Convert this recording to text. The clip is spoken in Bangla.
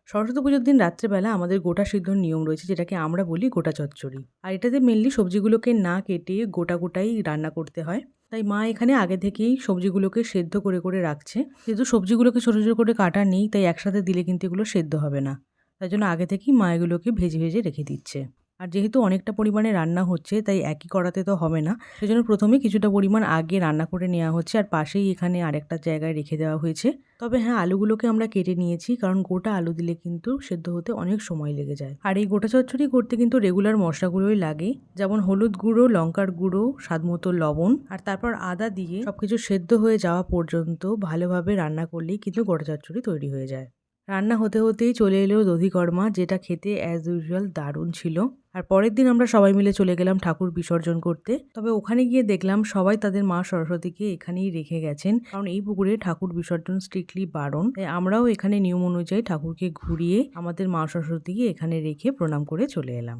সরস্বতী পুজোর দিন রাত্রেবেলা আমাদের গোটা সিদ্ধর নিয়ম রয়েছে, যেটাকে আমরা বলি গোটা চচ্চড়ি। আর এটাতে মেনলি সবজিগুলোকে না কেটে গোটা গোটাই রান্না করতে হয়। তাই মা এখানে আগে থেকেই সবজিগুলোকে সেদ্ধ করে করে রাখছে। যেহেতু সবজিগুলোকে ছোট ছোট করে কাটা নেই, তাই একসাথে দিলে কিন্তু এগুলো সেদ্ধ হবে না। তাই জন্য আগে থেকেই মা এগুলোকে ভেজে ভেজে রেখে দিচ্ছে। আর যেহেতু অনেকটা পরিমাণে রান্না হচ্ছে, তাই একই কড়াতে তো হবে না। সেজন্য প্রথমে কিছুটা পরিমাণ আগে রান্না করে নেওয়া হচ্ছে, আর পাশেই এখানে আরেকটা জায়গায় রেখে দেওয়া হয়েছে। তবে হ্যাঁ, আলুগুলোকে আমরা কেটে নিয়েছি, কারণ গোটা আলু দিলে কিন্তু সেদ্ধ হতে অনেক সময় লেগে যায়। আর এই গোটা চচ্চড়ি করতে কিন্তু রেগুলার মশলাগুলোই লাগে, যেমন হলুদ গুঁড়ো, লঙ্কার গুঁড়ো, স্বাদমতো লবণ, আর তারপর আদা দিয়ে সবকিছু সেদ্ধ হয়ে যাওয়া পর্যন্ত ভালোভাবে রান্না করলেই কিন্তু গোটা চচ্চড়ি তৈরি হয়ে যায়। রান্না হতে হতেই চলে এলো দধিকর্মা, যেটা খেতে অ্যাজ ইউজুয়াল দারুণ ছিল। আর পরের দিন আমরা সবাই মিলে চলে গেলাম ঠাকুর বিসর্জন করতে। তবে ওখানে গিয়ে দেখলাম সবাই তাদের মা সরস্বতীকে এখানেই রেখে গেছেন, কারণ এই পুকুরে ঠাকুর বিসর্জন স্ট্রিক্টলি বারণ। তাই আমরাও এখানে নিয়ম অনুযায়ী ঠাকুরকে ঘুরিয়ে আমাদের মা সরস্বতীকে এখানে রেখে প্রণাম করে চলে এলাম।